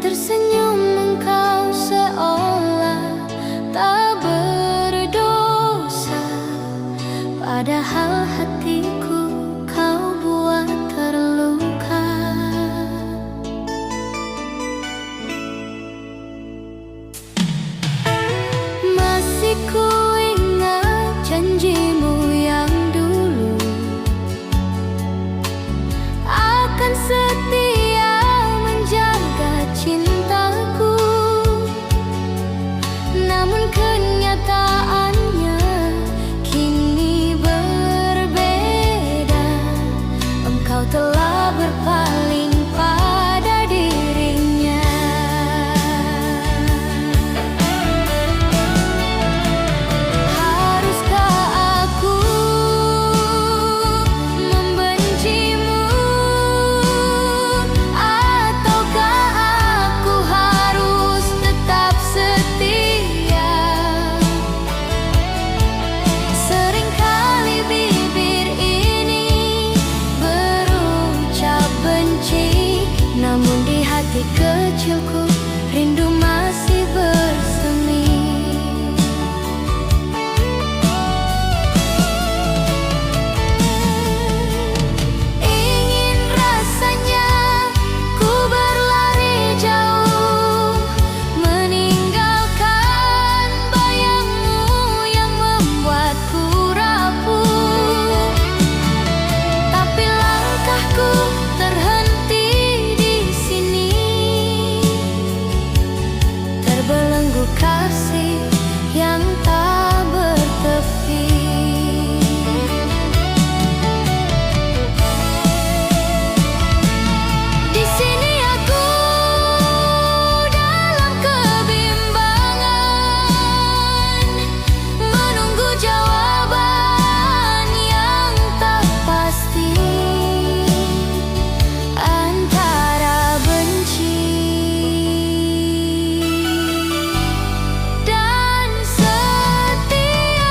Tersenyum engkau seolah tak berdosa, padahal hatiku kau buat terluka. Masih ku ingat janjimu yang dulu, akan setia menjaga cintaku. Namun kenyataannya kini berbeda. Engkau telah berpaling pada dirinya. Haruskah aku membencimu, ataukah aku harus tetap setia? Seringkali bibir ini berucap benci, namun di hati kecilku rindu masih bersemi. Ingin rasanya ku berlari jauh, meninggalkan bayangmu yang membuatku rapuh. Tapi langkahku terhenti di sini, terbelenggu kasih yang tak bertepi. Di sini aku dalam kebimbangan, menunggu jawaban yang tak pasti, antara benci dan setia.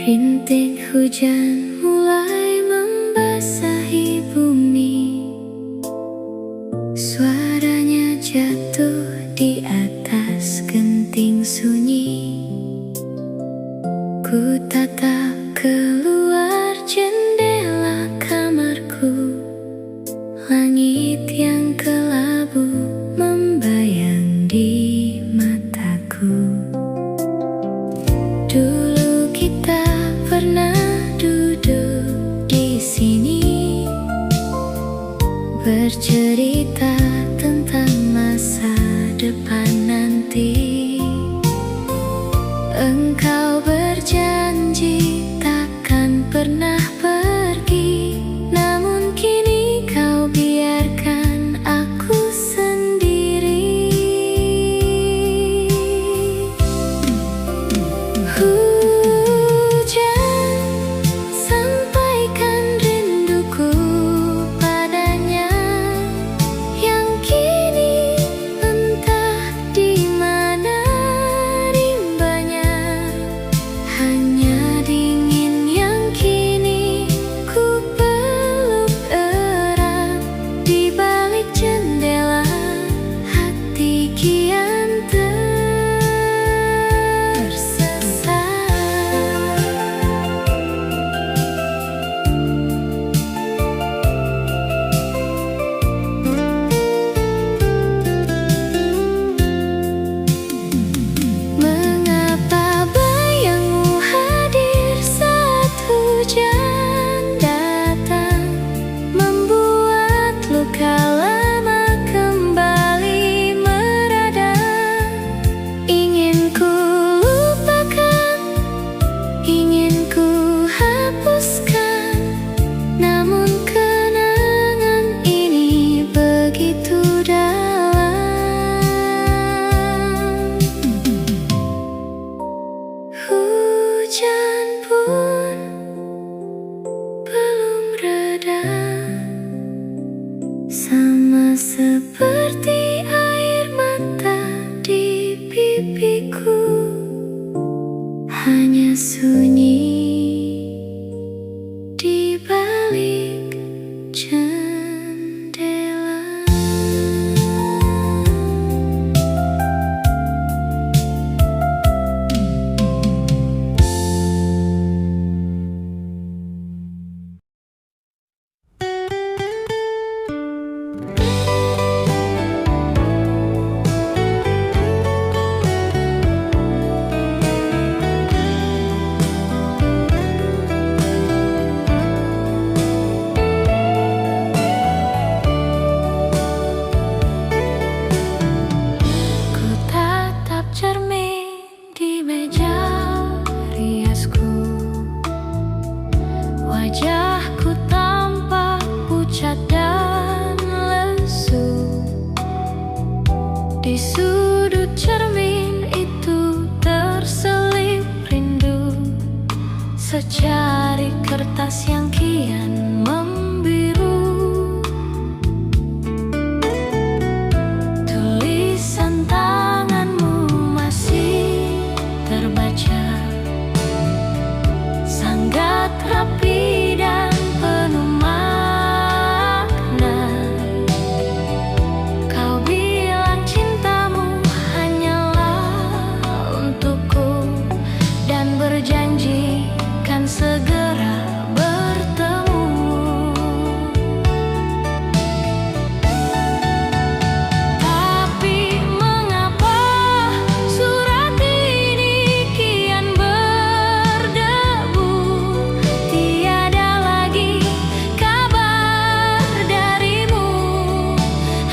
Rintik hujan mulai membasahi bumi, suaranya jatuh di atas genting sunyi. Ku tatap keluar jendela kamarku, langit yang kelabu membayang di mataku. Dulu kita pernah duduk di sini, bercerita tentang masa Di sudut cermin itu terselip rindu, secari kertas yang kian membiru. Tulisan tanganmu masih terbaca, sangat rapi dan penuh makna. Kau bilang cintamu hanyalah untukku, dan berjanji kan segera bertemu. Tapi mengapa surat ini kian berdebu? Tiada lagi kabar darimu,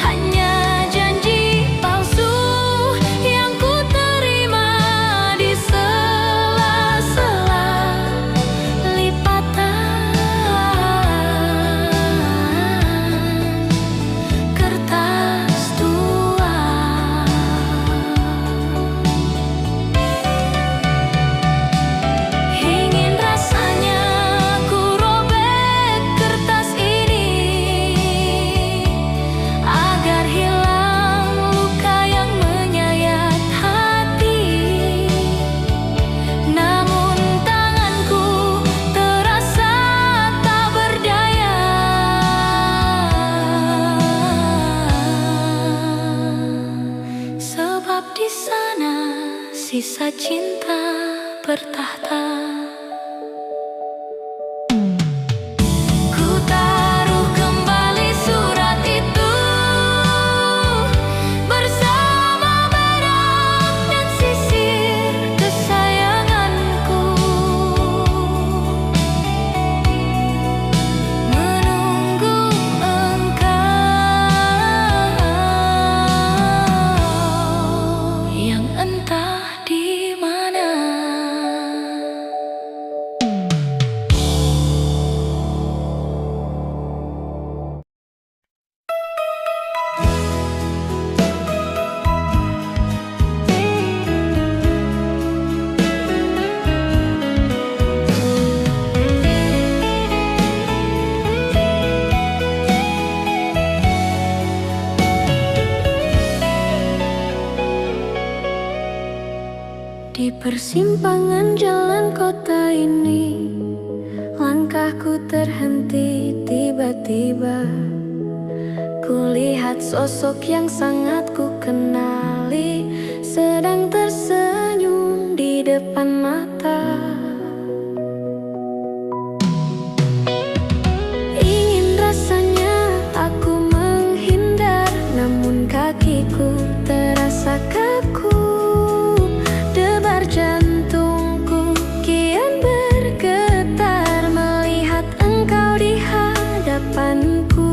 hanya janji palsu yang ku terima di sela-sela lipatan kertas tua. Ingin rasanya ku robek kertas ini agar hilang luka yang menyayat hati. Namun tanganku terasa tak berdaya, sebab di sana sisa cinta bertahta. Ku taruh kembali surat itu bersama berak dan sisir kesayanganku, menunggu engkau yang entah di mana. Di persimpangan jalan kota ini, langkahku terhenti tiba-tiba. Kulihat sosok yang sangat ku kenali sedang tersenyum di depan mata. Ingin rasanya aku menghindar, namun kakiku terasa kaku. Debar jantungku kian bergetar melihat engkau di hadapanku.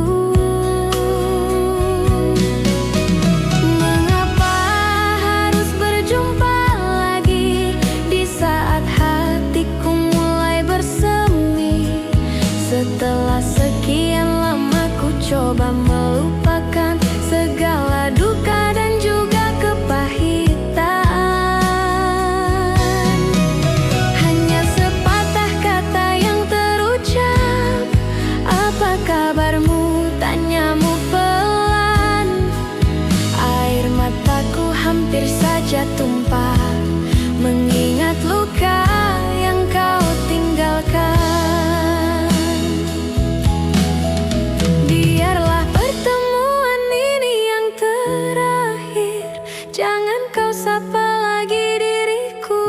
Mengapa harus berjumpa lagi di saat hatiku mulai bersemi? Setelah sekian lama ku coba melupakan segala duka dan juga kepahitan. Hanya sepatah kata yang terucap, "Apa kabarmu?" tanyamu pelan. Air mataku hampir saja tumpah mengingat luka yang kau tinggalkan. Biarlah pertemuan ini yang terakhir, jangan kau sapa lagi diriku.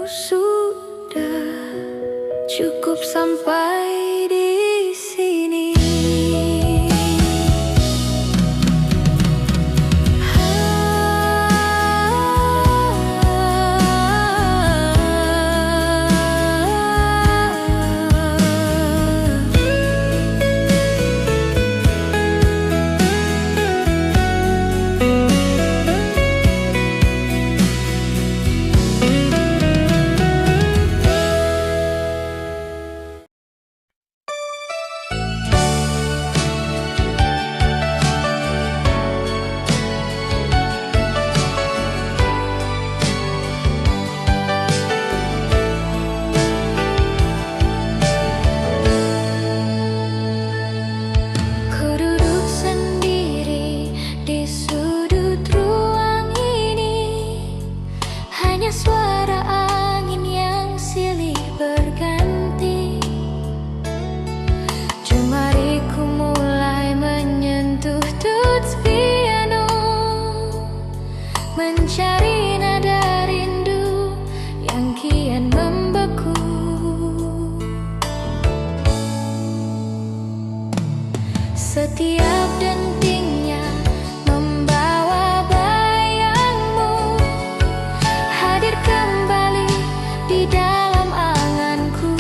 Sudah cukup sampai di sini. Setiap dentingnya membawa bayangmu hadir kembali di dalam anganku.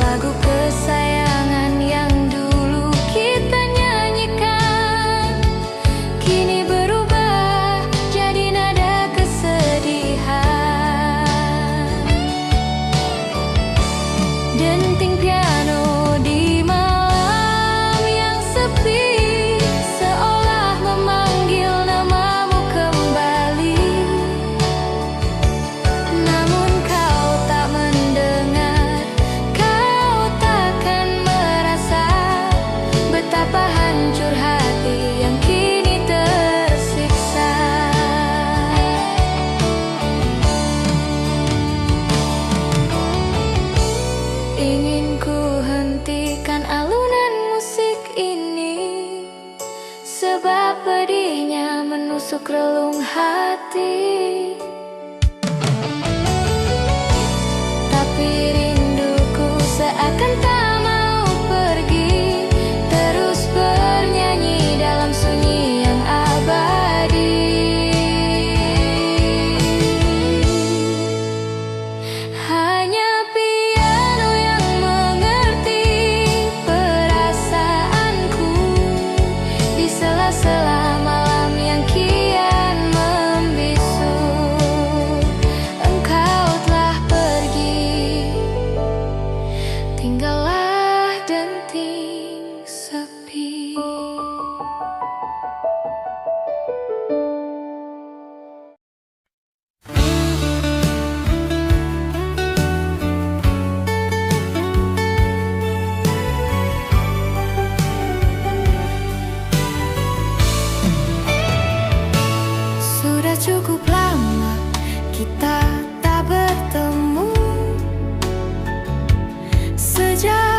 Lagu kesayangan yang dulu kita nyanyikan kini berubah jadi nada kesedihan. Denting piano di malam yang sepi seolah memanggil namamu kembali. Namun kau tak mendengar, kau takkan merasa betapa hancur hati yang kini tersiksa. Ingin ku hentikan alunan musik ini, sebab pedihnya menusuk relung hati. Tapi rinduku seakan tak mau pergi, terus bernyanyi dalam sunyi yang abadi. Hanya piano yang mengerti perasaanku di sela-sela malam yang kian membisu. Engkau telah pergi, tinggallah denting sepi. Sudah cukup lama kita tak bertemu. Sejak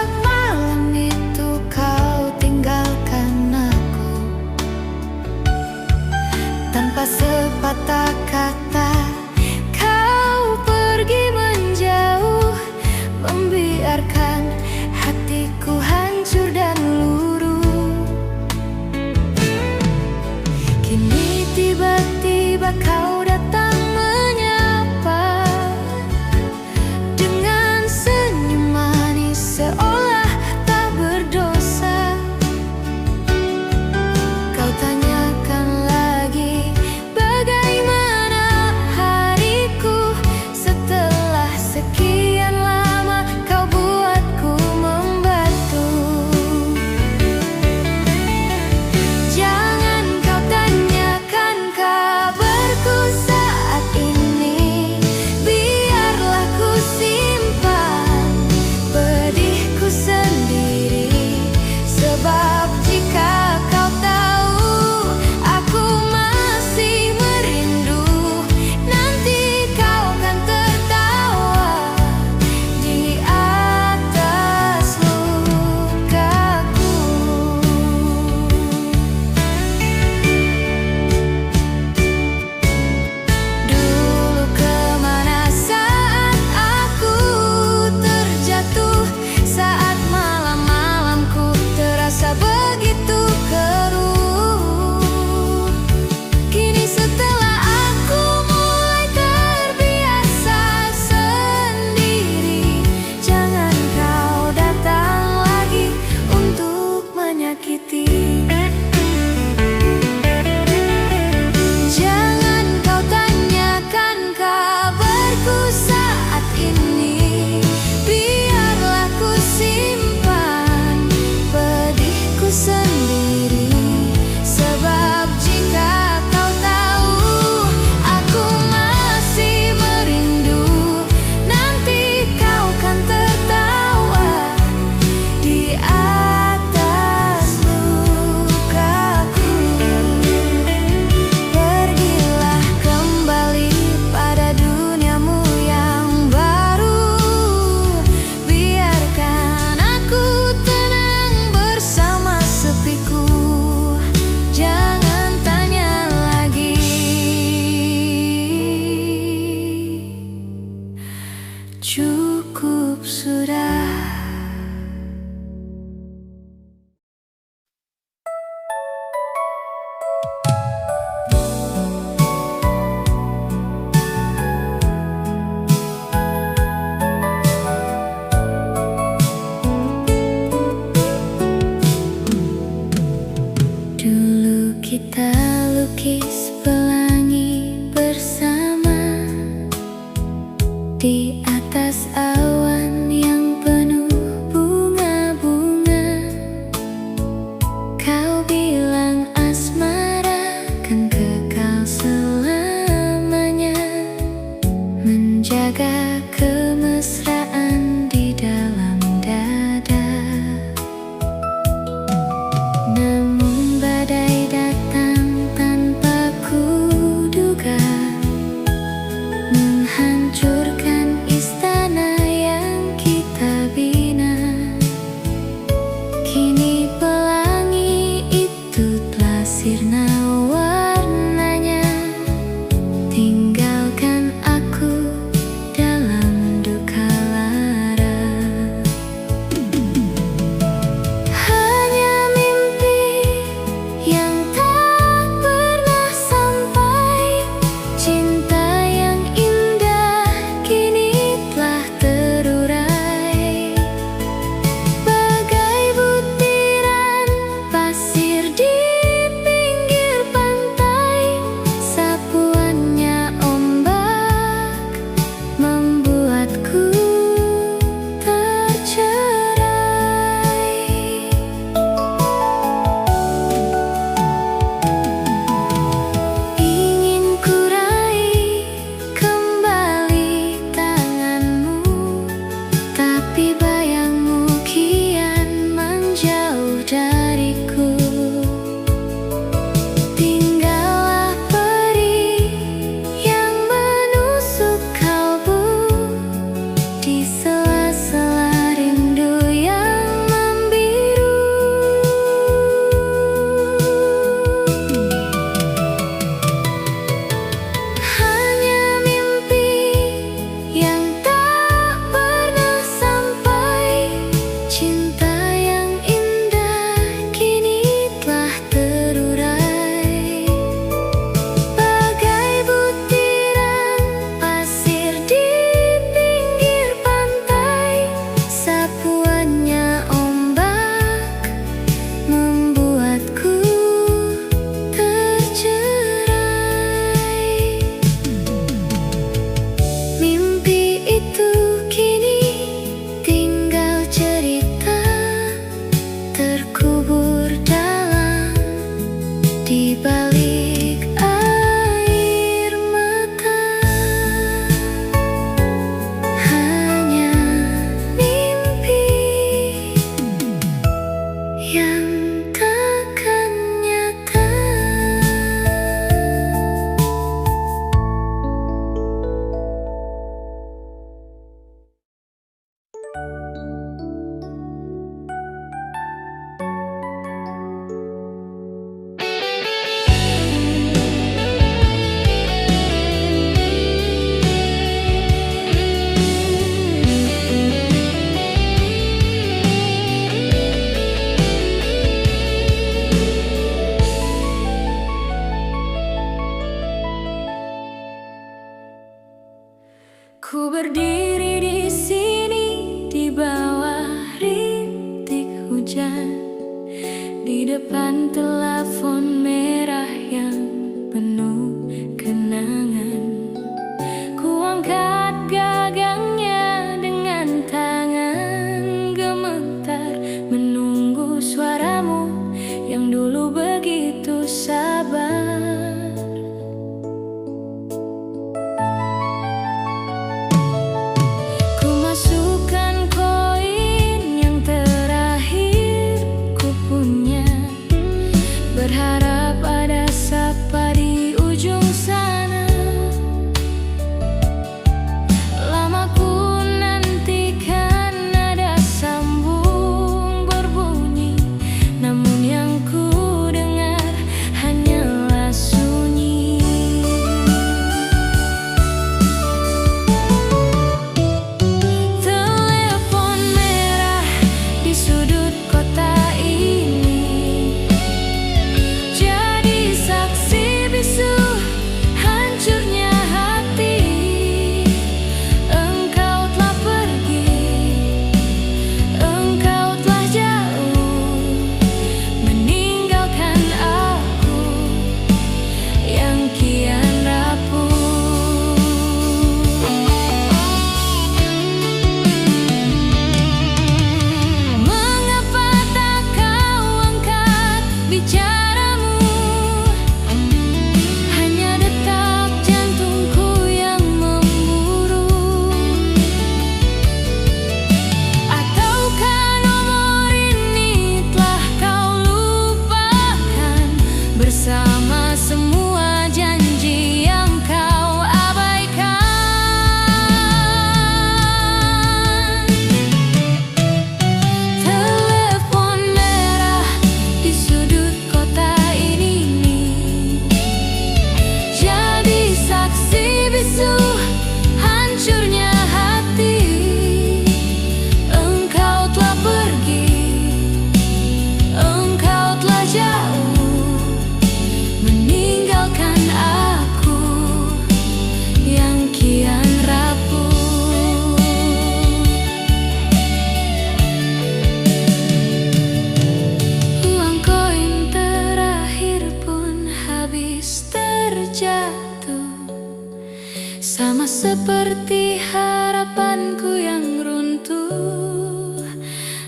seperti harapanku yang runtuh,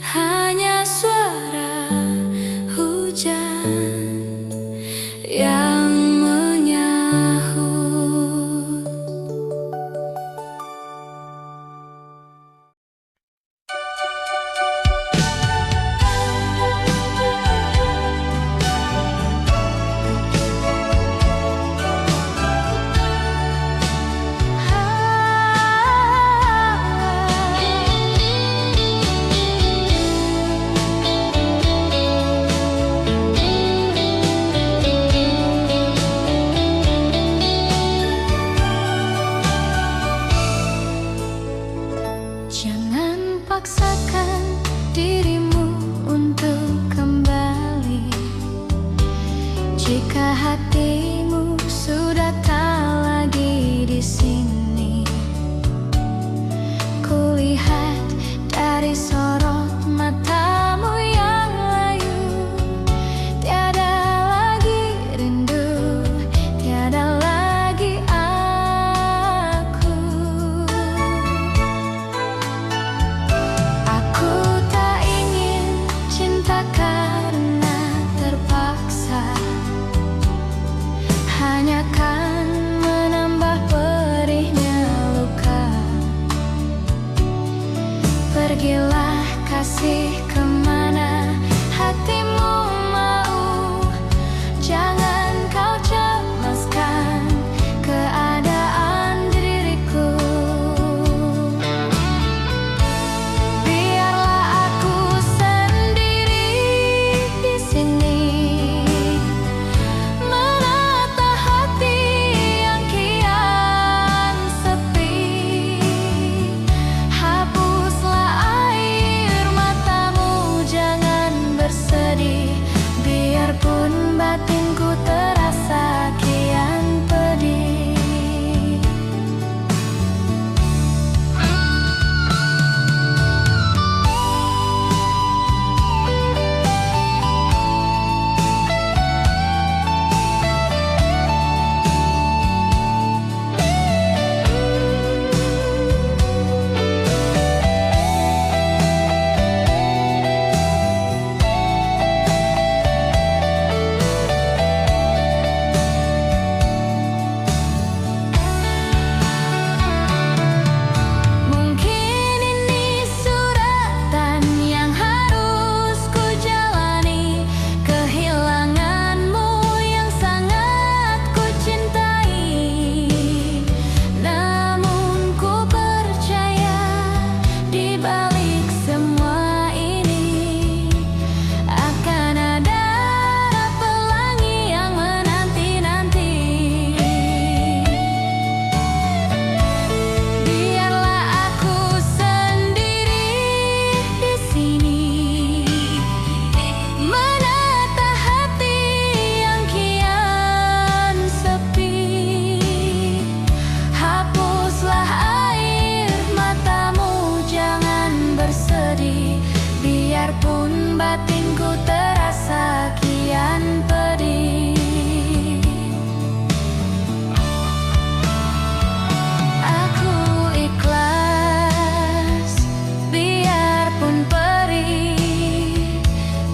hanya suara hujan yang menyahut. Jangan paksakan dirimu untuk kembali jika hatimu sudah tak lagi di sini. Kulihat dari sorot matamu yang layu, tiada lagi rindu, tiada lagi aku. Aku tak ingin cinta karena terpaksa, hanya kan menambah perihnya luka. Pergilah kasih kemana hatimu mau, jangan kau cemaskan keadaan diriku. Biarlah aku sendiri di sini, menata hati yang kian sepi. Hapuslah air matamu, jangan bersedih, biarpun batinku terasa kian pedih. Mungkin ini suratan yang harus ku jalani, kehilanganmu yang sangat ku cintai. Namun ku percaya di balik semua ini akan ada pelangi yang menanti-nanti. Biarlah aku sendiri di sini, menata hati yang kian sepi. Hapuslah air matamu, jangan bersedih, biarpun batinku terasa kian pedih. Aku ikhlas, biarpun perih,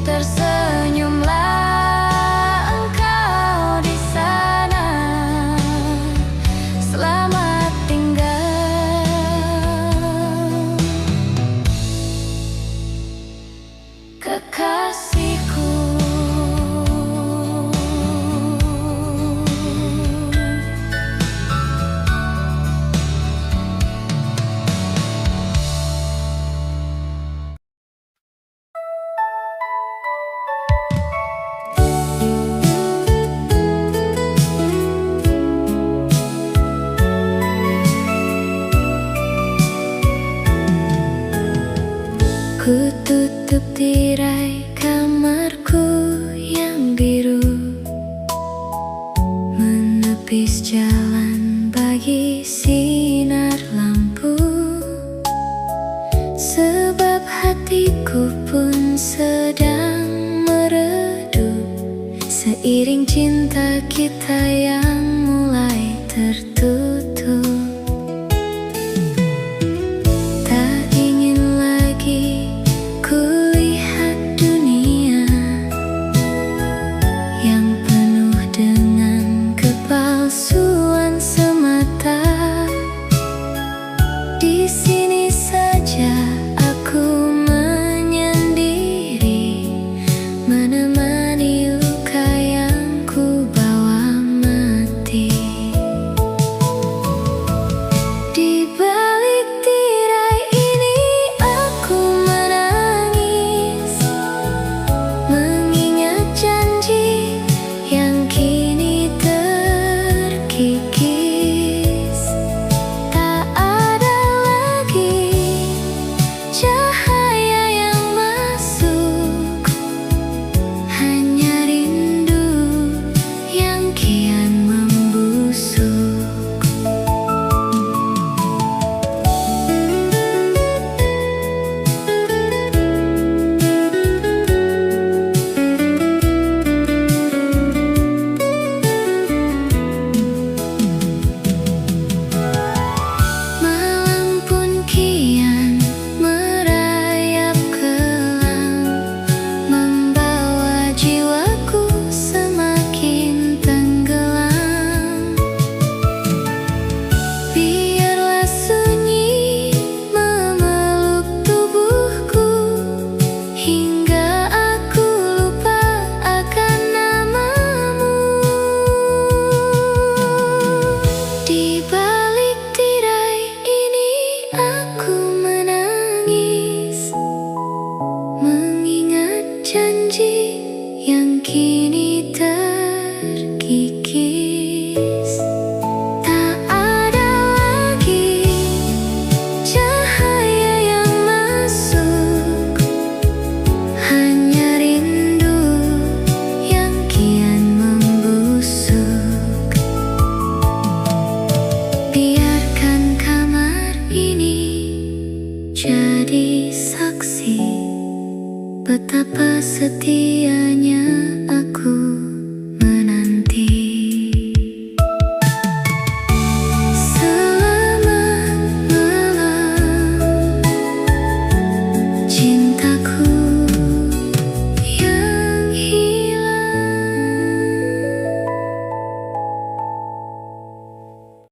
tersenyumlah engkau di sana. Selamat tinggal, kekasihku. Ku tutup tirai kamarku yang biru, menepis jalan bagi sinar lampu. Sebab hatiku pun sedang meredup, seiring cinta kita yang mulai tertutup. jadi saksi betapa setianya